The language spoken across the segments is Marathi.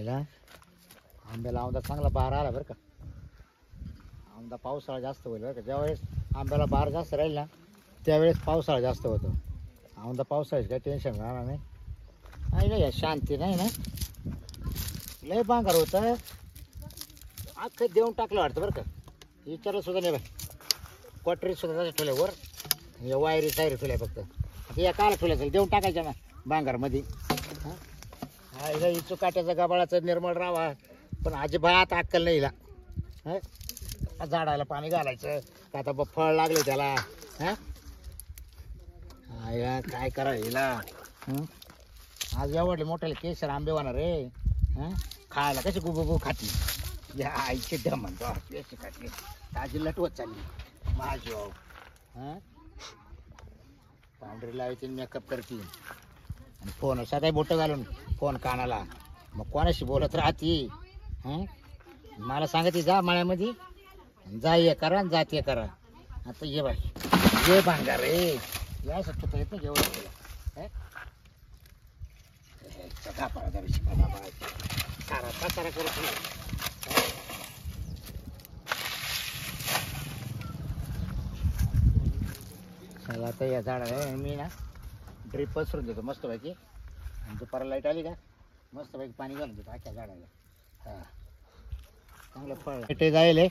आयला आंब्याला औंदा चांगला बार आला बरं का. औंदा पावसाळा जास्त होईल बरं का. ज्यावेळेस आंब्याला बार जास्त राहील ना त्यावेळेस पावसाळा जास्त होतो. औंदा पावसाळ्याचं काही टेन्शन राहणार नाही. आयला या शांती नाही ना लय बांगर होतं. अख्खं देऊन टाकलं वाटतं बरं का. विचारलं सुद्धा नाही बाय. क्वाटरी सुद्धा त्याच्या ठेवल्या वर या वायरी सायरी ठेवल्या फक्त. आता या काला ठेवल्या देऊन टाकायच्या ना बांगारमध्ये. आईला इचू काट्याचा गबाळाचं निर्मळ राहावा पण अजिबात अक्कल नाही हिला. झाडाला पाणी घालायचं का आता फळ लागले त्याला. आईला काय करा हिला. आज एवढले मोठ्याले केसर आंबे होणार रे. खायला कशी गुबुगु खाती या आईचे दम म्हणतो कशी खाती. ताजी लटवत चालली माझी. पांढरी लावायची मेकअप करते आणि फोन सदाही बोटं घालून फोन कानाला. मग कोणाशी बोलत राहती. मला सांगते जा मळ्यामध्ये जा ये करा आणि जात ये करा. आता ये बाय ये भांगार रे या चुका येत नाही एवढं तुला. सारा करत नाही. चला आता या झाडाला मी ना ड्रीप पसरून देतो मस्तपैकी. आणि दुपारा लाईट आली का मस्तपैकी पाणी घालून देतो अख्ख्या झाडाला. चांगलं फळ ते जाईल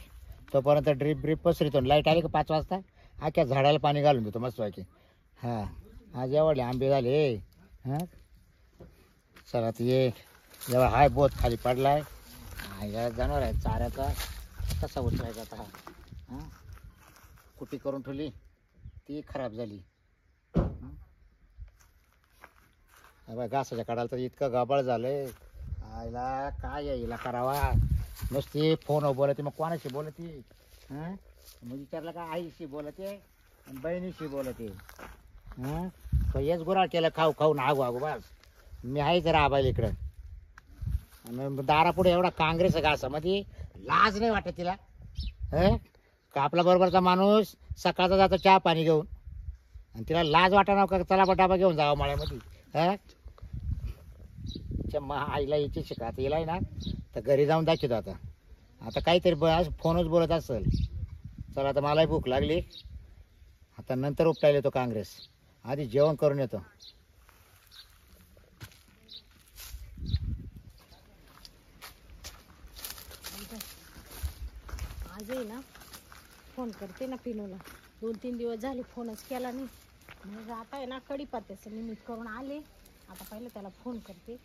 तोपर्यंत ड्रीप पसरतो. लाईट आली का 5 वाजता अख्ख्या झाडाला पाणी घालून देतो मस्तपैकी. आज एवढे आंबे झाले. चला आता ये जेव्हा हाय बोत खाली पडलाय. या जनावर आहे चाऱ्याचा कसा उचलायचा आता. कुटी करून ठेवली ती खराब झाली. घासाच्या काढायला तर इतकं गबाळ झालंय. आईला काय यायला करावा. नुसती फोन बोलते मग कोणाशी बोलते. मग विचारलं का आईशी बोलते आणि बहिणीशी बोलते. हेच गुराळ केलं खाऊ खाऊन आगू बस. मी आहे जरा आबायला इकडं आणि दारापुढे एवढा काँग्रेस घासामध्ये लाज नाही वाटत तिला. का आपला बरोबरचा माणूस सकाळचा जातो चहा पाणी घेऊन आणि तिला लाज वाटणार का चला डबा घेऊन जावं मळ्यामध्ये. आईला याची शिका आता हिला ना तर घरी जाऊन दाखवतो आता. आता काहीतरी फोनच बोलत असेल. चला आता मलाही भूक लागली आता नंतर उपटायला येतो काँग्रेस. आधी जेवण करून येतो. आजही ना फोन करते ना पिनूला. 2-3 दिवस झाले फोनच केला नाही. मग आता आहे ना कढीपत्त्याचं निमित्त करून आले. आता पहिलं त्याला फोन करते.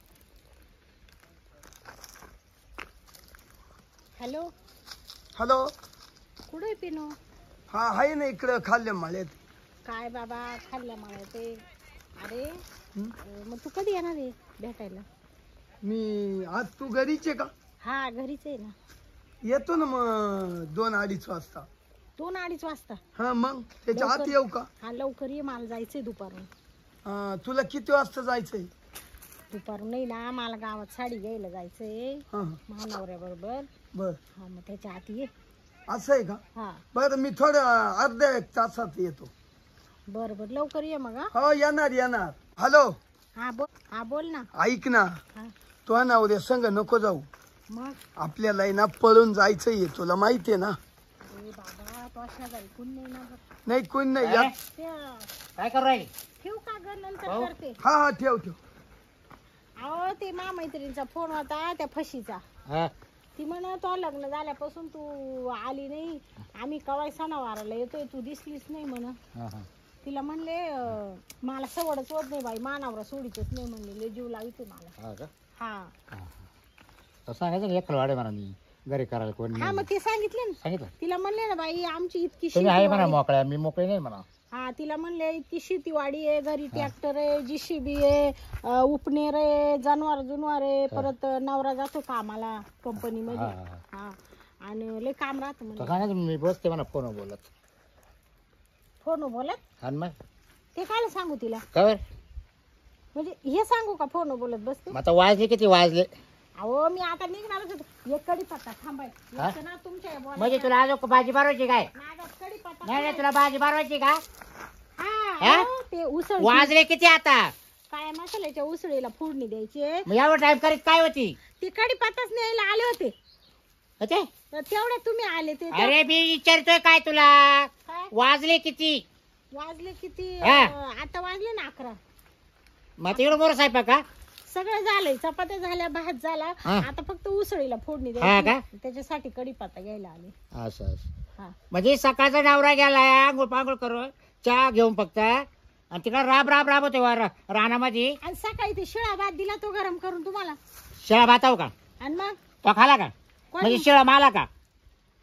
हॅलो हॅलो कुठे आहे पिनू. हा आहे ना इकडं खाल्ल्या माळ्यात. काय बाबा खाल्ल्या मला ते. अरे मग तू कधी येणार आहे भेटायला. मी आज तू घरीच आहे का. हा घरीच आहे ना. येतो ना मग 2-2:30 वाजता. 2-2:30 वाजता. हा मग त्याच्या आत येऊ का. हा लवकर ये मला जायचंय दुपारून. तुला किती वाजता जायचंय. दुपारून नाही ना मला गावात साडी घ्यायला जायचंय महानवऱ्या बरोबर. बर हा मग त्याच्या आत ये. असं आहे का. हा बरं मी थोडं अर्ध्या 1 तासात येतो. बर बर लवकर ये मग. हो येणार. हॅलो हा बोल ना. ऐक ना तो नवऱ्या संग नको जाऊ. मग आपल्याला ना पळून जायचंय तुला माहितीये ना. बाबा तो शेजारी कोण नाही ना. नाही कोण नाही. काय करू राहील. ठेवू का ग नंतर करते. हा ठेव. अहो ते मैत्रिणीचा फोन होता त्या फशीचा. ती म्हण तो लग्न झाल्यापासून तू आली नाही. आम्ही कवाय सणावाराला येतोय तू दिसलीच नाही म्हण. तिला म्हणले मला सवडच होत नाही बाई मानावरा सोडीतच नाही म्हणले. लय जीव लाविते मला. हा सांगायचं एक वाडे म्हणा मी घरी करायला कोण. हा मग ते सांगितले ना. सांगितलं तिला म्हणले ना बाई आमची इतकी शेती आहे म्हणा मोकळ्या. मी मोकळी नाही म्हणा. हा तिला म्हणले इतकी शेतीवाडी आहे घरी ट्रॅक्टर आहे JCB आहे उपनेर आहे जनावर आहे. परत नवरा जातो कामाला कंपनी मध्ये. हा आणि लय काम राहत म्हणा. मी बसते म्हणा फोन बोलत. फोन बोलत आणि मग ते काय सांगू तिला. काय म्हणजे हे सांगू का फोन बोलत बसते. आता वाजले किती वाजले. अहो मी आता निघणारच होतो. एक कढीपत्ता थांबाय ना तुमच्या म्हणजे तुला आज भाजी बारवायची काय. कढीपत्ता नाही तुला भाजी बारवायची का. हा ते उसळ वाजले किती आता. काय मसाल्याच्या उसळीला फोडणी द्यायची. मग यावर टाइम करीत काय होती ती कढीपत्ताच न्यायला आले होते होते? तर तेवढ्यात तुम्ही आले ते. अरे मी विचारतोय काय तुला, काय वाजले किती? वाजले किती? हा. आता वाजले ना 11. मग एवढं मोर साहेब का? सगळं झालंय, चपात्या झाल्या, भात झाला, हा. आता फक्त उसळीला फोडणी हा का? द्यायची. त्याच्यासाठी कढीपत्ता घ्यायला आले. असं असं हा. म्हणजे सकाळचा नवरा गेलाय आंघोळ पांघोळ करून चहा घेऊन फक्त, आणि तिकडे राब राब राब होते रानामध्ये. आणि सकाळी ते शिळा भात दिला तो गरम करून तुम्हाला. शिळा भाताव का आणि मग तो खाला का? म्हणजे शिळा माला का?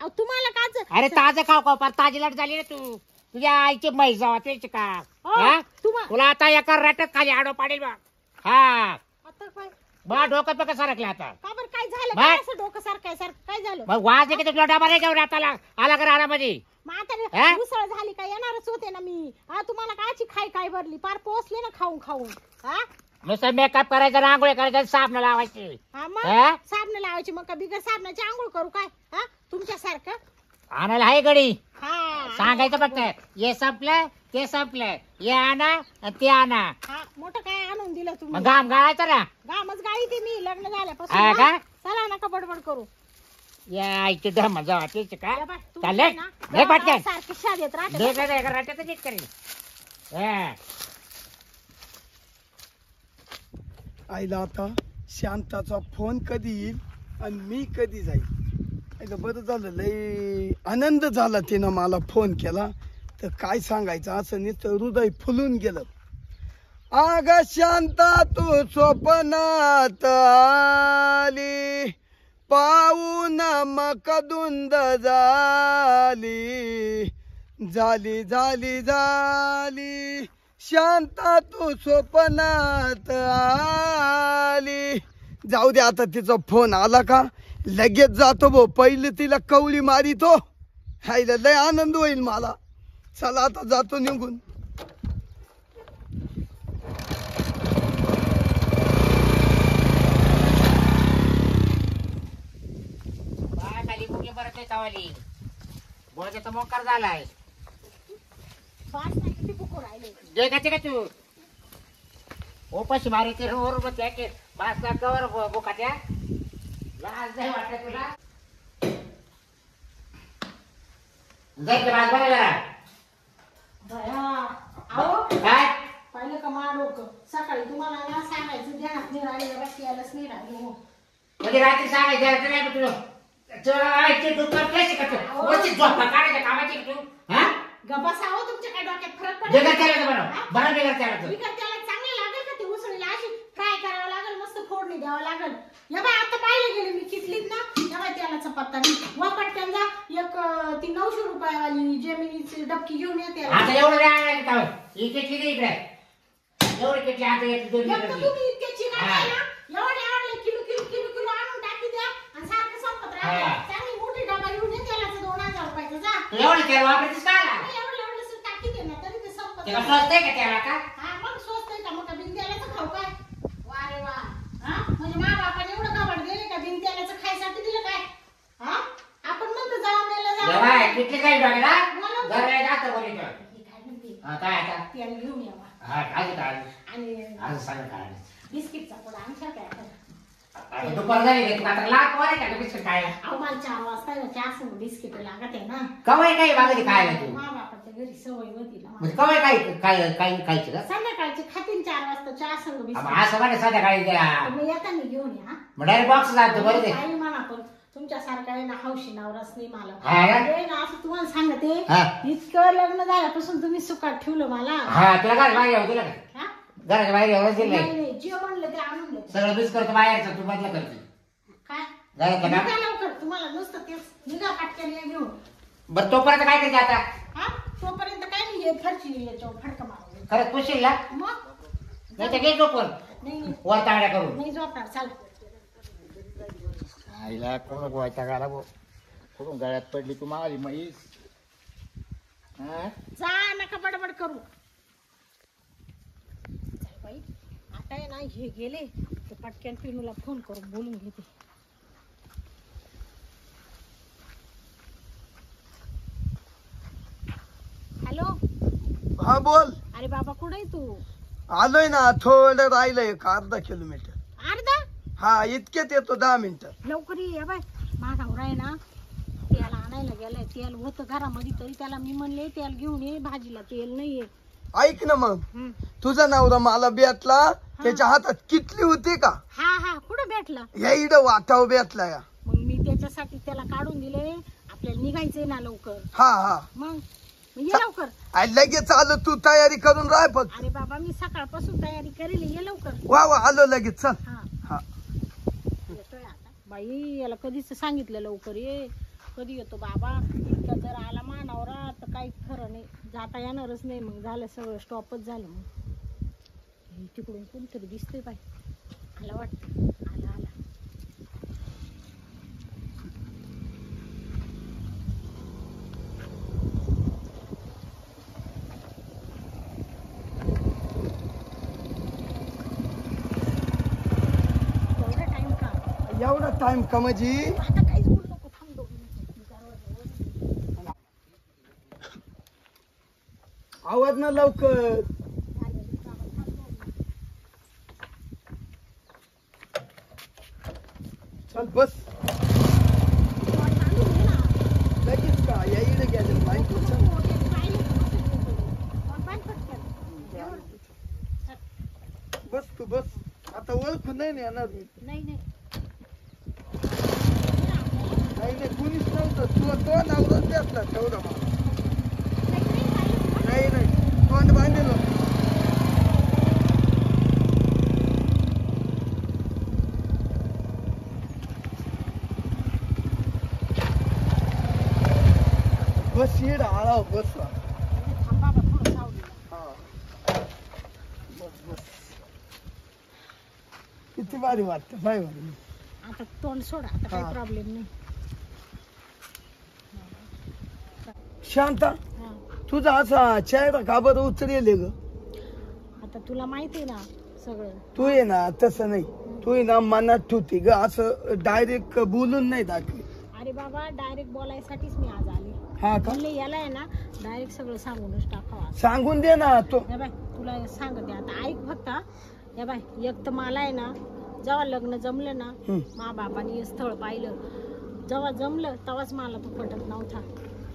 अहो, तुम्हाला काच. अरे ताजं खाऊ का? फार ताजी लाट झाली रे तू. तुझ्या आईची म्हैस जावा त्याची का? हो, हा? तुम्हा- तुला आता एका राटात खाली आडो पाडेल बा. हा आता काय बा डोकं पका सारखलं आता. का बरं काय झालं? बाय. काय असं डोकं सारखं काय झालं? मग वाज की तुला डबा नाही घेऊन आता आला का रानामध्ये? मग हा? आता उसळ झाली का येणारच होते ना मी. हा, तुम्हाला काची काय भरली? पार पोचले ना खाऊन खाऊन. हा नुसतं मेकअप करायचा, रांगोळी करायचं, साबण लावायची. हा, मग हा? साबण लावायची. मग का बिगर साबणाची आंघोळ करू काय? हा, तुमच्यासारखं. आणायला आहे गडी. हा, सांगायचं फक्त हे संपलं ते संपलं, हे आणा आणि ते आणा. हा, मोठं काय आणून दिलं मग तुम्ही? घाम गाळायचं ना. गामच गाई ते मी लग्न झाल्यापासून. हा का? हा? चला नका बडबड करू. या आईची धम जावा त्याची का? या बाय, तुम्ही चाललंय ना लय पटकन सारखे शादेत राहते. दे का? दे का? राहत्यातच एक करेल. हा. आईला आता शांताचा फोन कधी येईल आणि मी कधी जाईल. आईला बरं झालं, लय आनंद झाला तिनं मला फोन केला. तर काय सांगायचं, असं नुसतं हृदय फुलून गेलं. आग शांता तू स्वप्नात आली, पाहून मक धुंद झाली, झाली झाली झाली. शांता तू स्वप्नात आली. जाऊ दे आता, तिचा फोन आला का लगेच जातो भाऊ. पहिले तिला कवळी मारितो. हायला लय आनंद होईल मला. चला आता जातो निघून. बाय खाली मुली बरं ते चावली. बोलण्याचा मोकार झालाय. श्वास नाही किती बुकू राहिले. जे का ते का तू ओपाशी मारायचे बरोबर त्याचे बासला कवर बोकाच्या. लाज नाही वाटत तुला? जायचं बाज बरं जरा. दया. अहो, काय पाहिलं का मा डोकं? सकाळी तुम्हाला ना सांगायचं ध्यानात नाही राहिलं, बस यायलाच नाही राहिलं. हो. म्हणजे रात्री सांगायचं नाही तुला दुपार कशी का तू वरची झोपा काढायच्या कामाची का तू? हा गप्पा तुमच्या काय डोक्यात फरक बेगर पडेल? चालायचं बरं बरं बेगर चालायचं. बिगर त्याला चांगलं लागेल का? ती उसळीला अशी फ्राय करावं लागेल, मस्त फोडणी द्यावं लागेल. या बाय आता पाहिलं गेले मी किटलीत ना, या बाय त्यालाचा पत्ता नाही. वा पटकन जा, एक ती 900 रुपयावाली जेमिनीची डबकी घेऊन येते. आता एवढं नाही का इथे किती इकडे एवढे किती आता येते दोन एक तर लिटरची. तुम्ही इतक्याची हा. नाही ना, एवढे किलो किलो किलो किलो आणून टाकी द्या आणि सारखं संपत हा. राहते. चांगली मोठी डबा घेऊन ये, त्यालाच 2000 रुपयाचं जा. तू एवढं तेल वापरतेस का आला? एवढं एवढं टाकी दे ना, तरी ते संपत तेव्हा राहते. स्वस्त आहे का त्याला का? हा, मग स्वस्त आहे का? मग का बिन तेलाचं खाऊ काय? वा रे वा. हा, म्हणजे मा बापाने एवढं काबड दिले का? बिन तेलाचं खायसाठी दिलं काय? हा, आपण म्हणतो जाऊ मेला जाऊ. जेव्हा किती काही बघा बोला. घर जातं बोलीचं. हे काय म्हणते? हा, काय आता तेल घेऊन यावा. हा काय काय आणि आज सांग काय बिस्किटचा पुडा आणशा काय? आता दुपार झाली रे, तू आता लाख वर आहे का बिस्किट काय अहो, मला 4 वाजता आहे ना, चहा संग बिस्किट लागत आहे ना. कवाय काही मागणी काय नाही तू मा बापाच्या घरी सवय होती ना. म्हणजे कवाय काय काय काय खायचं का? संध्याकाळचे खातीन 4 वाजता चहा संग मग बिस्किट. असं म्हणे संध्याकाळी द्या मग येताना घेऊन या. मग डायरेक्ट बॉक्स जातो बरं ते. काही म्हणा, पण तुमच्यासारखा आहे ना हौशी नवराच नाही मला. हा का? म्हणजे ना असं तुम्हाला सांगते, हा. इतकं लग्न झाल्यापासून तुम्ही सुखात ठेवलं मला. हा तुला काय बाहेर येऊ दिलं का? हा? घराच्या बाहेर येऊ दिलं नाही नाही. नाही, जे म्हणलं ते आणून देते. सगळं मिस करतो बाहेरचं, तू बदला करते काय घरातलं निघा काम. लवकर, तुम्हाला नुसतं तेच निघा पटकन या घेऊन. बरं तोपर्यंत काय करते आता? हा, तोपर्यंत काय नाही, हे फरची याच्यावर फडका मारून. खरंच पुशील ना? मग नाही तर घे झोपून नाही नाही, वर तांगड्या करून. नाही झोपणार. चाल. आईला कोण गोवायचा गाडा भाऊ कुठून गळ्यात पडली तू मावली म्हैस. हा? जा, नका बडबड करू. चल बाई, आता आहे ना हे गेले तर पटकन पिनूला फोन करून बोलून घेते. हॅलो. हा बोल. अरे बाबा, कुठे आहे तू? आलोय ना, थोडं राहिलंय एक अर्धा किलोमीटर. अर्धा हा इतक्यात येतो 10 मिनिटं. लवकर ये बाय. माझा नवरा आहे ना तेल आणायला गेलाय. तेल होतं घरामध्ये तरी त्याला मी म्हणले तेल घेऊन ये, भाजीला तेल नाहीये. ऐक ना मग, तुझा नवरा मला भेटला, त्याच्या हातात किटली होती का? हा हा कुठं भेटला? या इडं वाटाव भेटला या. मग मी त्याच्यासाठी त्याला काढून दिले. आपल्याला निघायचंय ना लवकर. हा हा मग ये लवकर. लगेच आलो, तू तयारी करून राह फक्त. अरे बाबा मी सकाळपासून तयारी करेल, ये लवकर. वा वा आलो लगेच, चल. हा हा येतोय आता. बाई याला कधीच सांगितलं लवकर ये, कधी येतो बाबा. इतका जर आला मानावरा तर काही खरं नाही, जाता येणारच नाही. मग झालं सगळं स्टॉपच झालं. मग तिकडून कोणतरी दिसतंय बाई. आला वाटतं, आला आला. एवढा टाइम का? एवढा टाइम का म्हणजे? आता काहीच बोलू नको, थांब 2 मिनिटं. आवाज ना लवकर. चल बस लगेच का? या इकडे गेले बाईक. बस तू बस. आता ओळखून नाही ना येणार मी. नाही नाही नाही नाही कुणीच नव्हतं. तुला तो नवराच भेटला तेवढा मला. नाही नाही तोंड बांधेल. बस येड आळा बस. थांबा बा, थोडं सावलीला. हा बस बस. किती भारी वाटतं बाय भारी. आता तोंड सोडा, आता काही हा. प्रॉब्लेम नाही. शांता, हा. तुझा असा चेहरा का बरं उचलेल ग? आता तुला माहिती आहे ना सगळं. तू ये ना तसं नाही, तू ये ना मनात ठेवते ग, असं डायरेक्ट बोलून नाही दाखवे. अरे बाबा डायरेक्ट बोलायसाठीच मी आज आले. हा का? म्हणले याला आहे ना डायरेक्ट सगळं सांगूनच टाकावा. सांगून दे ना तो. या बाय तुला सांगते आता, ऐक फक्त. या बाय एक तर मला आहे ना जेव्हा लग्न जमलं ना, मा बापाने हे स्थळ पाहिलं. जेव्हा जमलं तेव्हाच मला तो पटत नव्हता.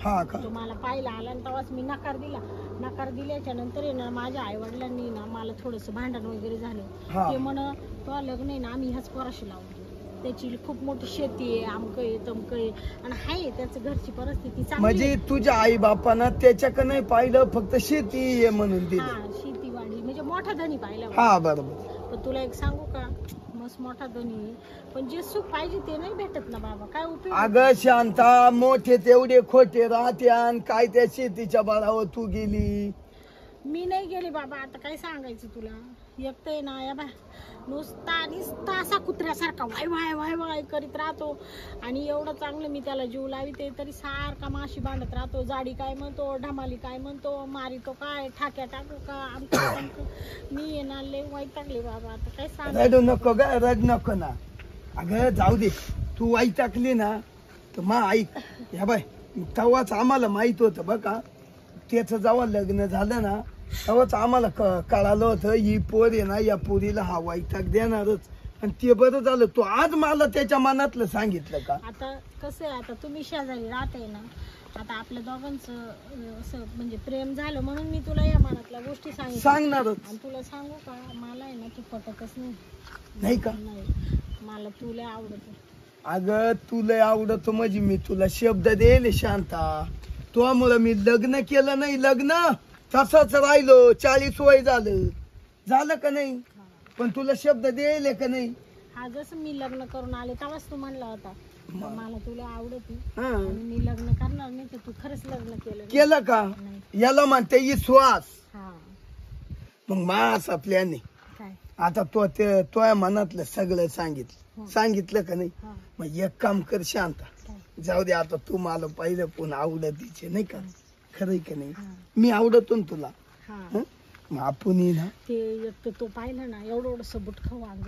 हा का? तो मला पाहिला आला आणि तेव्हाच मी नकार दिला. नकार दिल्याच्या नंतर आहे ना माझ्या आई वडिलांनी ना मला थोडंसं भांडण वगैरे झालं. हा. ते म्हण तो लग्न आहे ना आम्ही ह्याच पोराशी लावून देऊ. त्याची खूप मोठी शेती आहे, आमकं आहे तमकं आहे, आणि आहे त्याचं घरची परिस्थिती चांगली म्हणजे आहे. तुझ्या आई बापानं त्याच्याकडे नाही पाहिलं, फक्त शेती आहे म्हणून दिलं. हा शेतीवाडी म्हणजे मोठा धनी पाहिला. हा बरोबर. पण तुला एक सांगू का, मस्त मोठा धनी आहे, पण जे सुख पाहिजे ते नाही भेटत ना बाबा. काय उपयोग? अगं शांता, मोठे तेवढे खोटे राहत्यान. काय त्या शेतीच्या बळावर तू गेली? मी नाही गेले बाबा. आता काय सांगायचं तुला. एक तर आहे ना या बा नुसता असा कुत्र्यासारखा वाय वाय वाय वाय करीत राहतो. आणि एवढं चांगलं मी त्याला जीव लाविते तरी सारखा माशी बांधत राहतो. जाडी काय म्हणतो, ढमाली काय म्हणतो, मारितो काय, ठाक्या टाकू का, आमचं मी येणार लय वैतागले बाबा. आता काय सांग. रडू नको ग, रड नको ना. अगं जाऊ दे, तू आई टाकली ना तर मग ऐक. ह्या बाय तेव्हाच आम्हाला माहित होतं बघा, त्याचं जेव्हा लग्न झालं ना तेव्हाच आम्हाला कळालं होतं ही पोर आहे ना, या पोरीला हा वैताग देणारच. आणि ते बरं झालं तू आज मला त्याच्या मनातलं सांगितलं का. आता कसं आहे, आता तुम्ही शेजारी राहताय ना, आता आपल्या दोघांचं असं म्हणजे प्रेम झालं म्हणून मी तुला या मनातल्या गोष्टी सांगणारच. आणि तुला सांगू का, मला आहे ना तू पटतच नाही का? नाही, मला तुला आवडत. अगं तुला आवडतो म्हणजे मी तुला शब्द देईल शांता. तुझ्यामुळं मी लग्न केलं नाही, लग्न तसंच राहिलो. 40 वय झालं का नाही, पण तुला शब्द देईल का नाही. हा जसं मी लग्न करून आले तेव्हाच तू म्हणला होता मला तुला आवडत नाही, हा. आणि मी लग्न करणार नाही, तर तू खरंच लग्न केलं का? नाही. याला म्हणते विश्वास. हा मग मास आपल्याने काय आता तो मनातलं सगळं सांगितलं का नाही. हा मग एक काम कर शांता, काय जाऊ दे आता तू मला पाहिलं पण आवडतीचे नाही का, खरंय का नाही. हा मी आवडतो ना तुला. हा हं? मग आपण ये ना. ते एक तर तो पाहिलं ना एवढं सबुट खाऊ अंग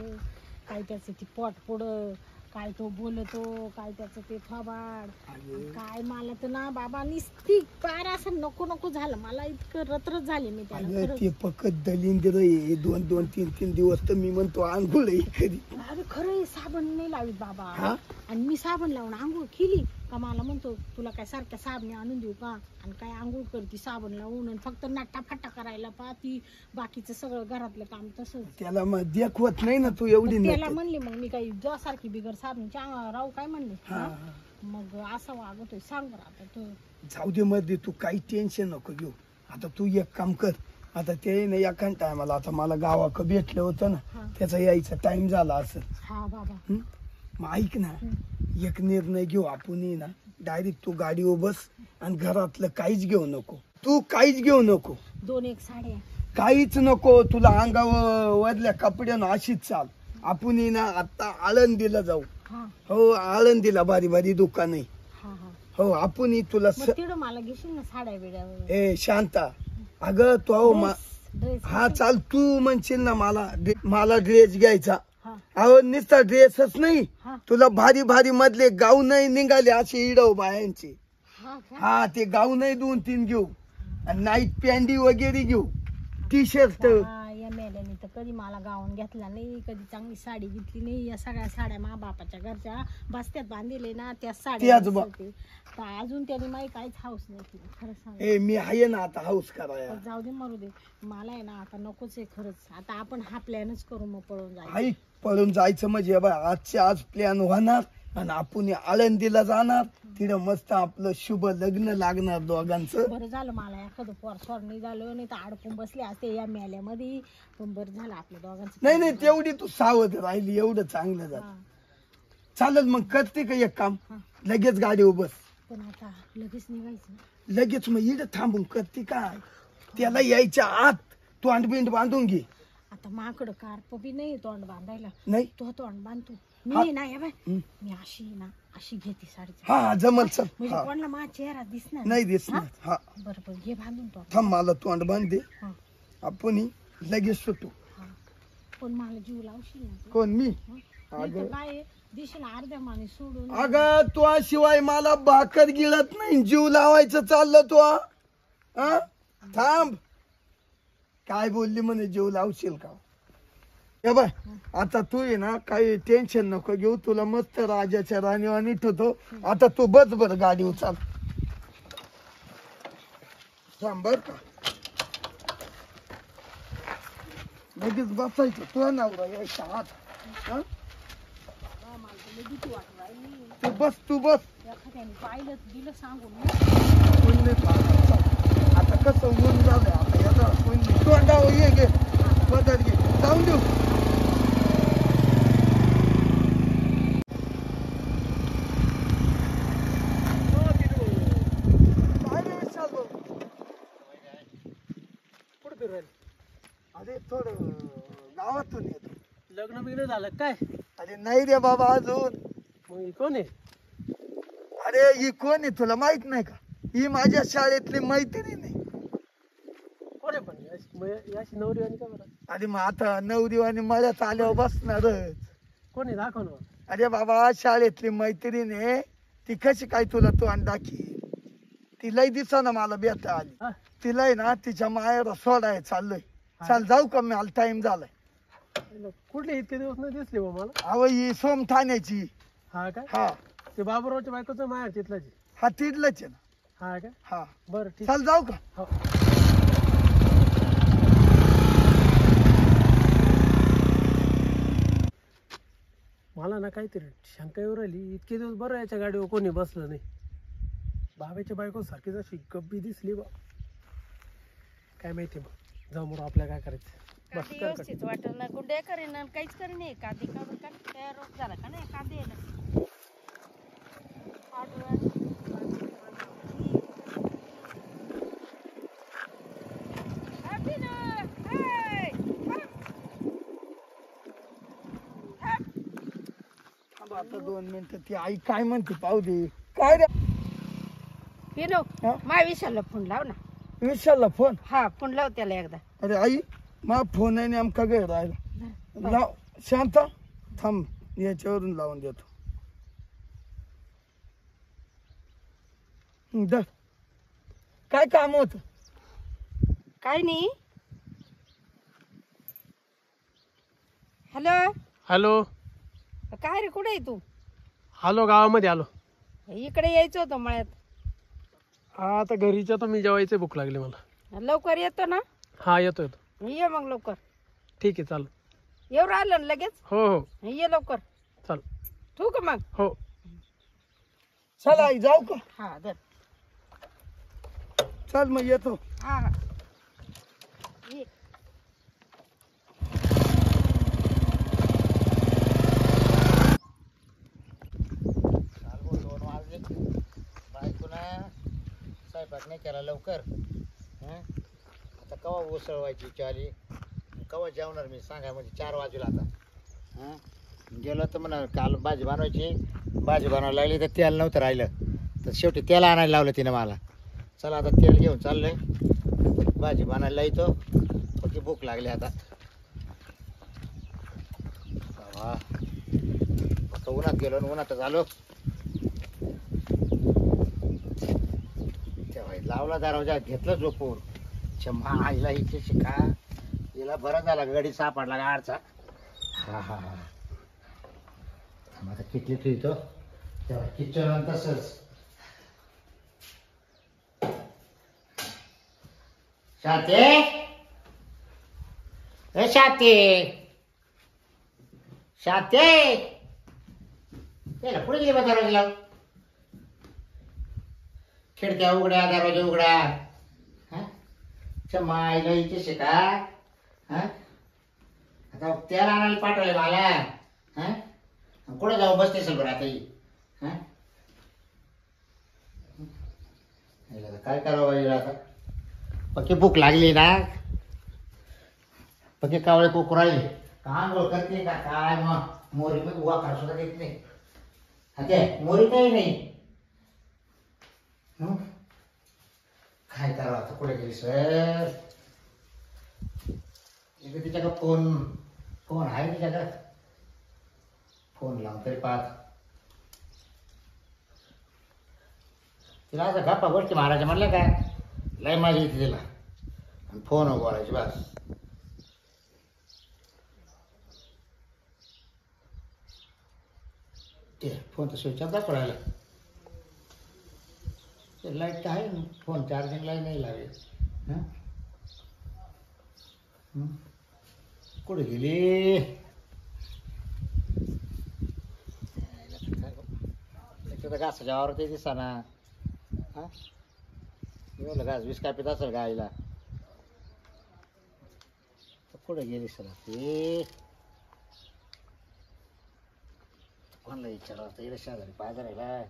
काय त्याचं ती पोट पुढं काय तो बोलतो, काय त्याचं ते थोबाड, अरे. काय मला तर ना बाबा निस्ती पार असं नको नको झालं. मला इतकं रत्रच झाले मी त्याला अगं खरंच. ते फक्त दलिंद्र आहे. 2-2-3-3 दिवस तर मी म्हणतो आंघोळ आहे कधी. अरे खरं साबण नाही लावित बाबा. हा? आणि मी साबण लावून आंघोळ केली का मला म्हणतो तुला काय सारख्या साबणे आणून देऊ का, आणि काय आंघोळ करती साबण लावून, आणि फक्त नट्टाफट्टा करायला पाहती, बाकीचं सगळं घरातलं काम तसंच. त्याला मग देखवत नाही ना तू एवढी मग त्याला नटत. म्हणले मग मी काही सारखी बिगर साबणीची राहू काय म्हणले. हा, हा? हा. मग असं वागतोय सांग बरं आता तू. जाऊ दे मध्ये, तू काही टेन्शन नको घेऊ. आता तू एक काम कर, आता ते ना एका टायमाला आता मला गावाकडे भेटलं होतं ना, हा. त्याचा यायचा टाइम झाला असं. हा बाबा. मग ऐक ना, एक निर्णय घेऊ आपण ना, डायरेक्ट तू गाडीवर बस आणि घरातलं काहीच घेऊ नको. तू काहीच घेऊ नको, 2-1 साड्या. काहीच नको. तुला अंगावर वरल्या कपड्यानं अशीच चाल. आपण ना आता आळंदीला जाऊ. हा हो, आळंदीला भारी भारी दुकान आहे. हा हा. हो, आपण तुला मग तिकडं मला घेशील ना साड्या बिड्या वगैरे? ए शांता, अगं तो ड्रेस. हा चाल, तू म्हणशील ना मला ड्रेस घ्यायचा. हा अहो नुसता ड्रेसच नाही, हा तुला भारी भारी मधले गाऊनही निघाले असे इडव बायांचे. हा का? हा, ते गाऊनही 2-3 घेऊ, आणि नाईट पॅन्टी वगैरे घेऊ, टी शर्ट. हा, या मेल्याने तर कधी मला गाऊन घेतला नाही, कधी चांगली साडी घेतली नाही. या सगळ्या साड्या मा बापाच्या घरच्या बस्त्यात बांधले ना, त्या साड्या त्याच बा- नेसते. तर अजून त्याने माही काहीच हाऊस नाही केली खरं सांग. ए, मी आहे ना आता हाऊस कराया. जाऊ दे मरू दे, मला आहे ना आता नकोच आहे खरंच. आता आपण हा प्लॅनच करू, मग पळून जायचं. ऐक, पळून जायचं म्हणजे बा, आजच्या आज प्लॅन होणार आणि आपण आळंदीला जाणार. तिथं मस्त आपलं शुभ लग्न लागणार दोघांचं. बरं झालं मला एखादं पोर नाही झालं, नाही तर अडकून बसले असते या मेल्यामध्ये. पण बरं झालं आपल्या दोघांचं. नाही नाही, तेवढी तू सावध राहिली, एवढं चांगलं झालं. हा. चालेल, मग करते का एक काम, हा. लगेच गाडीवर बस. पण आता लगेच निघायचं. लगेच मग इथं थांबून करते काय, त्याला यायच्या आत तोंड बिंड बांधून घे. आता माकडं कार्प बी नाही तोंड बांधायला. नाही, तो तोंड बांधतो हा. मी ना. या बाय, हं. मी अशी घेते साडी. हा जमल, चल. म्हणजे हा, कोणाला माझा चेहरा दिसणार नाही दिसणार. हा, बरं बरं, घे बांधून तो. थांब, मला तोंड बांध दे, हा आपण लगेच सुटू. हा. पण मला जीव लावशील ना तू? कोण, मी? हं? नाही तर काय आहे, दिशील अर्ध्या माने सोडून. अगं तो शिवाय मला भाकर गिळत नाही, जीव लावायचं चाललं तो. हा, थांब. काय बोलली म्हणे जीव लावशील का? हे बाय, आता तू आहे ना, काही टेन्शन नको घेऊ, तुला मस्त राजाच्या राणीवाणी ठेवतो. आता तू बस बर गाडी उचल. थांब बर का, लगेच बसायचं. तुझा नवरा यायचा आत. हा? हा, मला तर लई भीती वाटू राहिली. तू बस. एखाद्याने पाहिलं दिलं सांगून. कोण नाही पाहणार, चल. आता कसं ऊन झालंय, आता याचा कोण नाही. तोंडावर ये, घे बदल घे, जाऊन देऊ. अरे थोडं गावातून येतो. लग्न बिग्न झालं काय? अरे नाही रे बाबा अजून. मग ही कोण आहे? अरे ही कोण आहे तुला माहित नाही का? ही माझ्या शाळेतली मैत्रीण आहे. कोण आहे पण याची नवरी आणि का बरं? अरे मग आता नवरीवाणी मळ्यात आल्यावर बसणारच. कोण आहे दाखव ना. अरे बाबा शाळेतली मैत्रीण आहे ती, कशी काय तुला तू दाखी? ती लय दिवसानं मला भेटा आली. हा? तिला आहे ना तिच्या मायाला सोडाय चाललोय. चाल जाऊ का, मला टाइम झालाय. कुठले इतके दिवस नाही दिसले बा मला. अहो ही सोम ठाण्याची. हा काय? हा ते बाबूरावच्या बायकोचं माहेर तिथलंच आहे. हा, तिथलंच आहे ना. हा काय? हा, बरं ठीक. चाल जाऊ का? हो. मला ना काहीतरी शंका येऊ राहिली. इतके दिवस बरं याच्या गाडीवर कोणी बसलं नाही. बाबाच्या बायको सारखीच अशी गब्बी दिसली बा. काय माहिती मग, जाऊ मग आपल्या काय करायचं. बस कर कर. व्यवस्थित वाटत ना, गुंडे करीन काहीच करीन. कांदे काढून काय तयार झाला का नाही कांदे यायला. आता 2 मिनिटं ती आई काय म्हणते पाहू दे. काय रे पिनो, हा? माझ्या विशालला फोन लाव ना. विशालला फोन? हा, फोन लाव त्याला एकदा. अरे आई, मा फोन आहे नेमका घरी राहिला. लाव शांता, थांब याच्यावरून लावून देतो. दर काय काम होत? काय नाही. हॅलो. हॅलो. काय रे, कुठे आहे तू? आलो गावामध्ये आलो. इकडे यायचं होतं मळ्यात. हा आता घरीच्या तर मी जेवायचे, भूक लागली मला. लवकर येतो ना? हा येतो येतो. ये मग लवकर. ठीक आहे चालू. येऊ राहिलं ना लगेच? हो हो ये लवकर. चाल. ठेवू का मग? हो. चला आई जाऊ का? हा दर. चल मग येतो. हा हा ये. चालू 2 वाजले. बायकोनं स्वयंपाक नाही केला लवकर. आता कवा उसळ व्हायची चाली, कवा जेवणार मी सांगा. म्हणजे 4 वाजला आता. गेलो तर म्हणा काल भाजी बनवायची, भाजी बनवायला लागली तर तेल नव्हतं राहिलं, तर शेवटी तेल आणायला लावलं तिनं मला. चला आता तेल घेऊन चाललंय, भाजी बनायला येतो. फक्त भूक लागली आता. बाबा आता उन्हात गेलो आणि उन्हातच आलो. तेव्हा लावला दरवाजा, घेतलं झोपून. चम्मा आईला इथे शिका, हिला बरं झाला गडी सापडला गाडचा. हा हा हा. आता किती ठेवतो तेव्हा किचन तसंच. शाते ए शाते शाते त्याला पुढे गेली बा दरवाजा लावून. खिडक्या उघड्या, दरवाजा उघडा. मायला इथे शिका. आता त्याला आणायला पाठवले मला. कुठे जाऊ बसते असेल बरं आता ही. काय करावं हिला आता. पक्की भूक लागली ना, पक्की कावळे कुकू राहिले. आंघोळ करते का काय, मग मोरी पण वाखा सुद्धा देत नाही. ते मोरी काही नाही. काय करावं आता, कुठे गेली सर. तिच्याकडे फोन आहे तिच्याकडे. फोन लावून तरी पाहत. तिला असं गप्पा गोष्टी मारायच्या म्हणलं काय लय मजा येते तिला. फोन बोलायची बस. ते फोन तर स्विच ऑफ दाखवायला. लाईट तर आहे, फोन चार्जिंगला नाही लावेल. कुठे गेली. घासाच्या वावर ते दिसा ना. म्हटलं घास वीस काय पित असेल गाईला. कुठे गेली सर ते. कोणाला विचारावं तर इकडे शेजारी पाहिजे राहिला.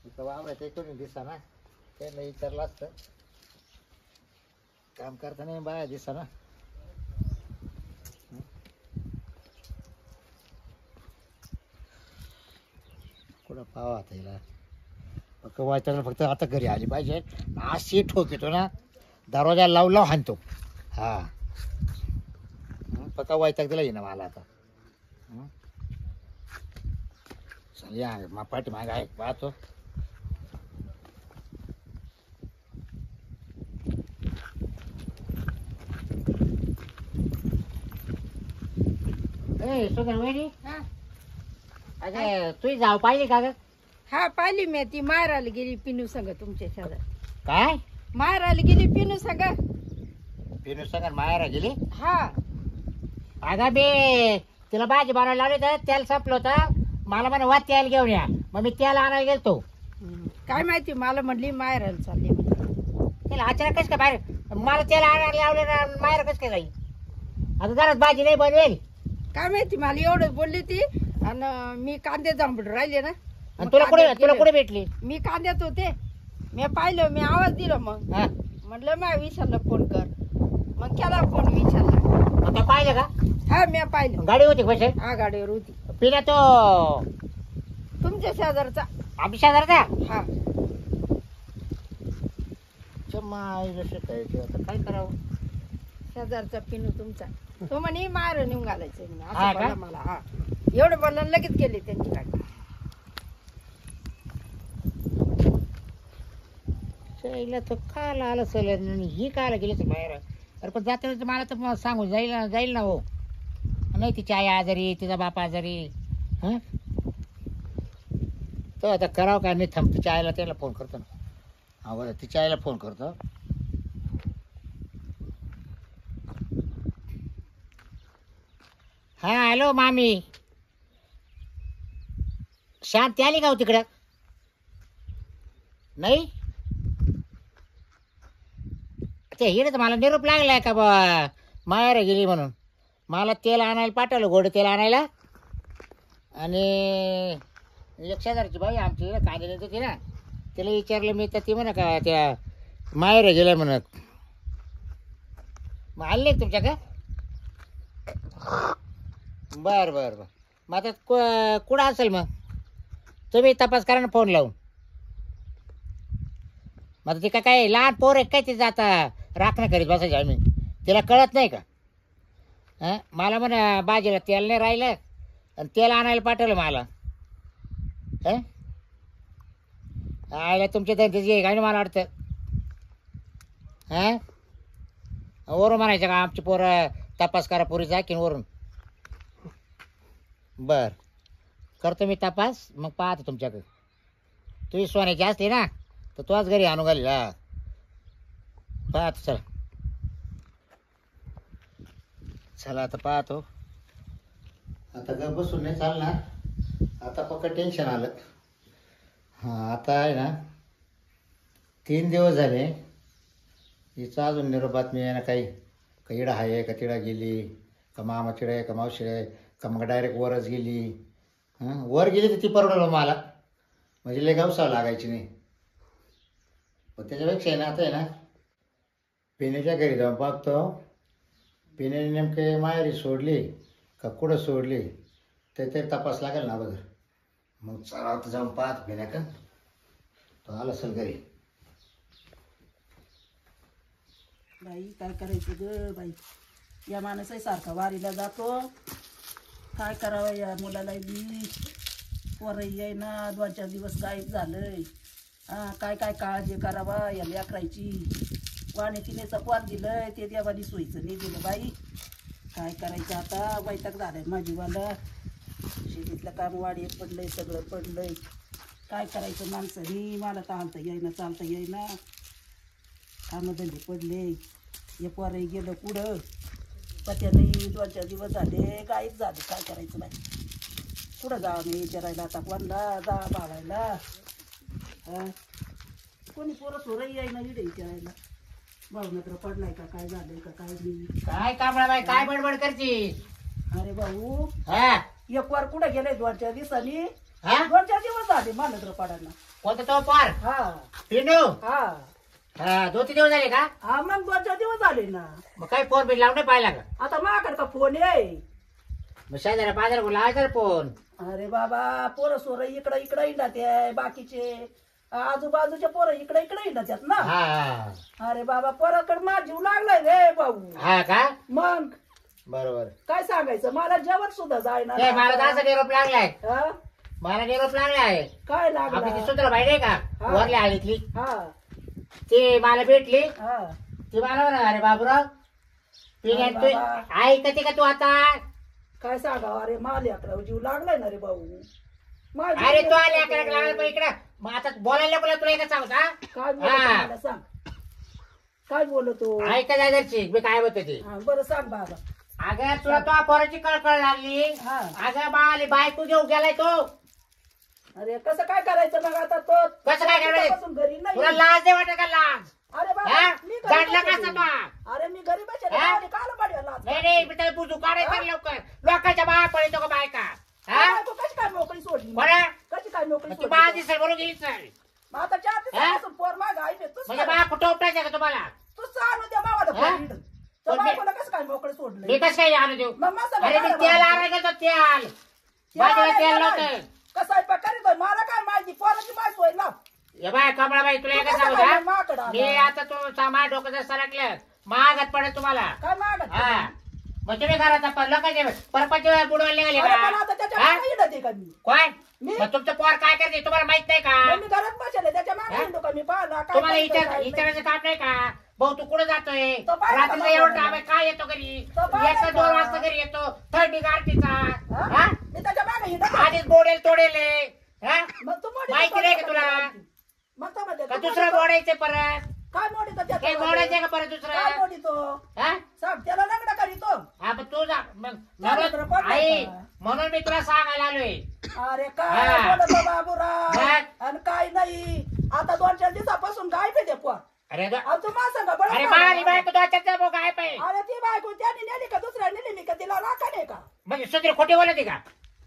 इथं वावर ते कोणी दिसा ना, त्यांना विचारलं असतं. काम करताना बाया दिसा ना. कुठं पावा आता हिला. फक्त आता घरी आली पाहिजे. अशी ठोक येतो ना, दरवाजा लावून लावून हाणतो. हा पक्का वैताग दिला ना मला आता. चल या पाठी माग आहे पाहतो. अगं तुझी जाव पाहिजे का ग. हा पाहिली मी. ती माहेराला गेली पिनू संग तुमच्या शेजार. काय माहेराला गेली पिनू संग. पिनू संग मायारा गेली. हा अगं बे तिला भाजी बनवायला लावली तर तेल संपलं होतं. मला म्हणे वा तेल घेऊन या. मग मी तेल आणायला गेलतो. काय माहिती, मला म्हणली माहेराला चालली. त्याला अचानक कस काय बाहेर. मला तेल आणायला लावले ना, माहेर कस काय जाईल. आता घरात भाजी नाही बनवेल. काय माहिती, मला एवढंच बोलली ती. आणि मी कांदे जांभूळ राहिले ना. आणि तुला कुठे भेटली. मी कांद्यात होते. मी पाहिलं, मी आवाज दिला. मग म्हटलं माझ्या विशालला फोन कर. मग केला फोन विशालला. आता पाहिलं का. हा मी पाहिलं. गाडी होती कशी. हा गाडीवर होती. पिण्या तो तुमच्या शेजारचा. आम्ही शेजारचा. हा शिकायची आता काय करावं. शेजारचा पिनू तुमचा. तो म्हणे मार नेऊन घालायचं म्हणे. हा असं का? बोलला मला. हा एवढं बोलला लगेच गेले त्यांची गाडी. त्याला तर काला आलं असेल ही काला गेली असेल बाहेर. अरे पण जाते मला तर सांगून जाईल ना हो. नाही तिची आई आजारी, तिचा बाप आजारी. हां तर आता करावं काय नाही. थांब तिच्या आईला त्याला फोन करतो ना. हा बरं तिच्या आईला फोन करतो. हा हॅलो मामी. शांती आली का हो तिकडं? नाही ते हिने तर मला निरोप लागलाय का बा माहेर गेली म्हणून. मला तेल आणायला पाठवलं, गोड तेल आणायला. आणि एक शेजारची बाई आमची कांदे नेत होती ना, तिला विचारलं मी तर ती म्हणा का त्या माहेर गेल्या म्हणत. मग आले नाही तुमच्या का? बरं बरं बरं. मग आता कुठं असेल मग? तुम्ही तपास करा ना फोन लावून. मग ती काय लहान पोर आहे काय तिचं आता राखणं करीत बसायची आम्ही? तिला कळत नाही का? हां मला म्हणा भाजीला तेल नाही राहिलं आणि तेल आणायला पाठवलं मला. हां आयला तुमच्या धंद्याची आहे काय ना मला वाटतं. हां वरून म्हणायचं का आमची पोरं तपास करा पुरीचा की वरून. बर करतो मी तपास, मग पाहतो तुमच्याकडे. तुझी सोन्याची असते ना तर तोच घरी आणून घालील. हा पाहतो चला. चला आता पाहतो. आता ग बसून नाही चालणार. आता पक्का टेन्शन आलं. हां आता आहे ना 3 दिवस झाले हिचं अजून निरोप बातमी आहे ना. काही का इडं आहे का तिडा गेली का मामा तिडा आहे का मावशी आहे का मग डायरेक्ट वरच गेली. हां वर गेली तर ती परवडलं मला, म्हणजे लय गावसावं लागायची नाही. पण त्याच्यापेक्षा आहे ना आता आहे ना पिण्याच्या घरी जाऊन बघतो. पिण्याने नेमके माहेरी सोडली का कुठं सोडली ते तरी तपास लागेल ना अगोदर. मग चला आता जाऊन पाहत पिण्या का तो आला असेल घरी. बाई काय करायचं ग बाई. या माणसाही सारखा वारीला जातो. काय करावं या मुलाला बी. पोरही आहे ना 2-4 दिवस गायब झालंय. हां काय काय काळजी करावा या लेकरायची. वाणे तिनेचं पोर दिलंय ते देवानी सोयीचं नाही दिलं बाई. काय करायचं आता. वैताग झालाय माझीवाला. शेतीतलं काम वाढीत पडलंय, सगळं पडलंय. काय करायचं माणसानी. मला चालता येईना चालता येईना. कामधंदे पडले. हे पोरही गेलं पुढं. पत्याने 2-4 दिवस झाले गायब झाले. काय करायचं बाई. कुठं जावं मी विचारायला आता कोणला जा भावायला. हां कोणी पोरं सोरही येईना इडे विचारायला. भावनत्र पडलाय का काय झालंय का काय नाही. काय कामळा बाई काय बडबड करतीस? अरे भाऊ हा एक वार कुठं गेले 2-4 दिवसांनी. हा 2-4 दिवस झाले मानत्र पडायला. कोणता तो पार हा पिंडू? हा हा 2-3 दिवस झाले का? हा मग 2-4 दिवस झाले ना. मग काही फोन बिल लावून नाही पाहिला का? आता माझ्याकडे का फोन आहे. मग शेजाऱ्या पाजाऱ्या लावायचा फोन. अरे बाबा पोरं सोरं इकडं इकडं हिंडत आहे. बाकीचे आजूबाजूचे पोरं इकडे इकडे हिंडत आहेत ना. हा अरे बाबा पोराकडे माझा जीव लागलाय रे भाऊ. हा का? मग बरोबर. काय सांगायचं. मला जेवण सुद्धा जायना. ते मला तर असा निरोप लागलाय. हा? मला निरोप लागलाय. काय आपली ती लागला. सुंदर बाई नाही का हा. वरल्या आळीतली हा ती मला भेटली. हा ती मला म्हणा अरे बाबूराव अरे तू बाबा. ऐकते का तू आता? काय सांगावं. अरे मला अकरा जीव लागलाय ना रे भाऊ. माझा अरे जीव तू आले लागलाय. अकरा लागला पण इकडं. मग आता बोलायला बोला तुला एकच सांगू का? काय बोलतो हा. मला सांग. काय बोलतो. ऐका जायची मी काय होतं ते. हा, बरं सांग बाबा. अगं तुला तो पोराची कळकळ लागली. हा. अगं बाळाली बायको घेऊन गेलाय तो. अरे कसं काय करायचं मग आता तो. कसं काय करायचं? तिच्यापासून घरी नाही. तुला लाज नाही वाटत का? लाज अरे हा? बाबा मी घरी जाडला बसले. कसा तो? अरे मी घरी बसले. हा? काल पाडला लाज. नाही नाही मी त्याला बुजू काढायचं लवकर. लोकांच्या बाळा पडतो का बायका? हा तू कशी काय मोकळी सोडली. बरं कशी काय मोकळी तू सोडली. बाळा दिसेल बरोबर गेली सर. मग आता 4 दिवसापासून पोर माग आई तूच म्हणजे बाळा कुठं उपटायचं का तुम्हाला? सांग त्या बाबाला हा? फोन. तर पण मी- बायकोला कसं काय मोकळी मी सोडलं. कसं काय आणू देऊ? मग माझं अरे मी काय तेल बाबा? आणायला गेलो तेल. माझ्याला तेल नव्हतं. कसं आहे करीत मला काय माहिती. पोराची बायको आहे ना. हे बाय कमळा बाई तुला तू एकच कसं सांगू काय का? माकडं आला? मी आता तो सामान डोकं जर सरकलं महागात पडेल तुम्हाला. काय मागत हा मग तुम्ही घराचा लोकांचे परपंच बुडवायला निघाले अरे पण का आता त्याच्या हा? मागे येणार का मी कोण मी? मग तुमचं पोर काय करते तुम्हाला माहित नाही का मग मी घरात बसले त्याच्या मागे हा? येतो का मी पाहिला काय तुम्हाला करतोय, काय नाही. विचारायचं काम नाही का भाऊ तू कुठे जातोय तो पाहिला का रात्रीचा एवढं बाबा? टाइम आहे, काय येतो घरी तो पाहिला येतो का? 2 वाजता घरी येतो थंडी गारठीचा हा? हा? मी त्याच्या मागे हिंडत आधीच बोडेल तोडेल हा? मग तू मोडी माहिती तर नाही का कर तुला? का? मग तो म्हणते, का तू दुसरं मोडी तर- बोडायचं परत काय मोडी तर त्याच्या काही मागे? बोडायचं का परत काय दुसरं मोडी तो हा? सांग त्याला लग्न करीतो हा मग तू जा मग चालेल तर म्हणून पडलं आई का? म्हणून मी तुला सांगायला आलोय अरे हा. काय बोलतो बाबूराव मग? आणि काय नाही आता 2-4 दिवसापासून काय पे पोर अरे तू मा सांगा बरं अरे का? बाळी बायको दोच्याचा काय पाहिजे अरे ती बायको त्याने नेली का दुसऱ्या नेली मी का तिला राखा नाही का म्हणजे सुधीर खोटी बोलते का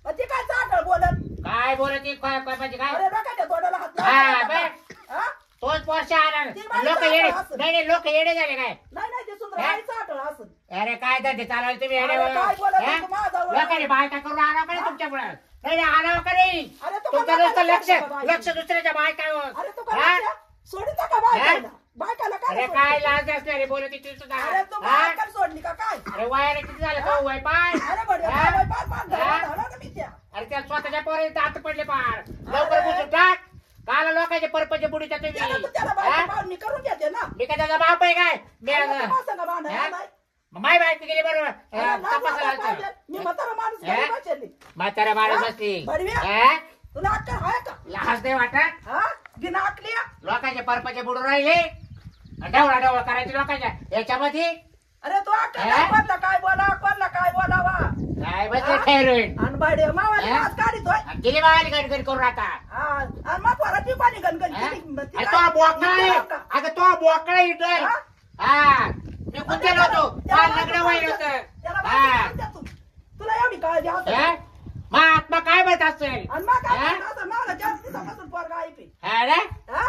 मग ती काय चाटळ बोलत काय बोलते काय काय म्हणजे काय अरे राखाच्या तोंडाला हात हा, लावला बरं. का? हा? तोच पोरशा आला ती बाई लोक चाटळ येडे असेल. नाही लोक येडे झाले काय नाही नाही ती सुंदर हा? आई चाटळ असं अरे काय धंदे चालवले तुम्ही अरे येड्यावर? काय बोलत हा? तू माझ्यावर? लोकांनी बायका करून आणावं का नाही तुमच्यामुळे नाही आणावं का नाही अरे तू तुमचं का नुसतं बायका लक्ष करता बाई? लक्ष दुसऱ्याच्या बायकावर अरे तू हा? काय सोडिता का बायकाला बायकाला काय अरे सोडते? काय लाज असणारी बोलत तू सुद्धा अरे तू हा? बायकाला सोडली का काय अरे वयाने किती झालं का वय पाय अरे बढिया हा? बाय पार पार हा? धरा ना मी त्या अरे त्या स्वतःच्या पोराचे दात पडले पार लवकर बुजून टाक काल लोकांचे परपंच बुडीच्या त्याला तुम्ही तू त्याला हा? बायका पाहुणी करून घेते ना मी काय त्याचा बाप आहे काय मी अरे तू मा सांगा भांडण हा? नाही. माय बायको गेली बरोबर अरे लाज तपासायला वाटायला आलतो. पाहिजे. मी म्हातारा माणूस हा? घरी बसलेली. म्हाताऱ्या माणूस हा? बसली बडव्या? हा? तुला अक्कल आहे का लाज नाही वाटत हा बिना अकली लोकांचे परपंच बुडून राहिले ढवळा ढवळ करायचे लोकांच्या याच्यामध्ये अरे तू अक्कल हा? कोणला काय बोला कोणला काय बोलावा काय बसले हा? ठेवून आणि बाडे मावाली हा? आज काढितोय गेली बाहेर गणगण करून आता हा आणि मग पोराची पाणी गणगण हा? केली. मग ती अरे काय- तो बोकडा आहे. ती काय- अगं तो बोकडा इटर हा? हा मी गुंतेल होतो त्याला काल लग्न व्हायला होतं त्याला हा बाजूला द्या तू. तुला एवढी काळजी असते हा? मग आत्मा काय माहित असेल आणि मग काय हा? म्हणतो असं मला 4 दिवसापासून पोरगा आहे ते. हा रे? हा?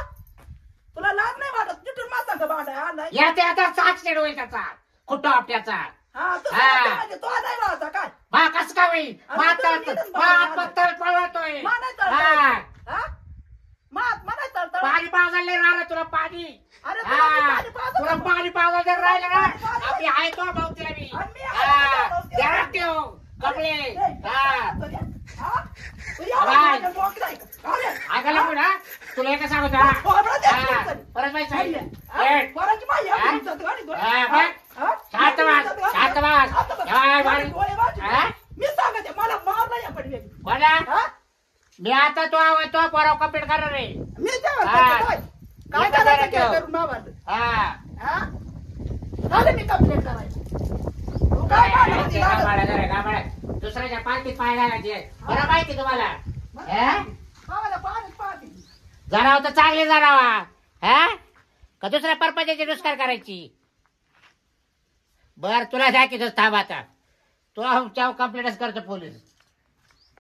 तुला लाज नाही वाटत तिथून माझा का भांडा हा नाही याचा आता साक्ष होईल त्याचा खोटा आपट्याचा हा तू हा. सांगते म्हणजे तो नाही व्हायचा काय मा कसं काय होईल अरे मा तुम्ही नीटच बघा. आत्मा तळपळतोय मा नाही हा तळतळ. हा? मा नाही तळतळ. पाणी पाजायला राहिलं तुला पाणी अरे तुला मी हा पाणी पाजत तुला होतो. पाणी पाजायला जर राहिलं ना पाणी पाजत आपली आहे तो भाऊ तिला मी आणि मी हा आहे तो भाऊ तिला. ध्यानात ठेव कपडे ए, हा हा? तू एवढा बाय. माझ्या डोक्यात आहे का? अरे, आगाला पण हा तुला एका सांगतो हा, पोरं द्या हा तुमचं. परत माहिती हा? सांगितलं पोराची माई हा? एवढी इज्जत घाली तुला. हा, हा? बघ. हा? शांत वाग, इज्जत घाली. शांत वाग. शांत वाग. काय माझे वाग? डोळे वाचले. हा? मी सांगते मला मारलं या पडवे कोणा हा? मी आता तो पोराव कंप्लीट करणार आहे मी तेव्हा हा. करते काय? काय मी तर करायचं करते. ते करून मावालं. हा हा? झालं मी कंप्लेंट करायचं तू काय मारलं होती लागत? दुसऱ्याच्या पालखीत पाय घालायचे बरं माहिती तुम्हाला हा? मावाला पाहत पाहते जनावर तर चांगले जनावा हा का दुसऱ्या परपंचाची नुस्कार करायची बर तुला दाखवतोच थांब आता तो कंप्लेंटच करतो पोलीस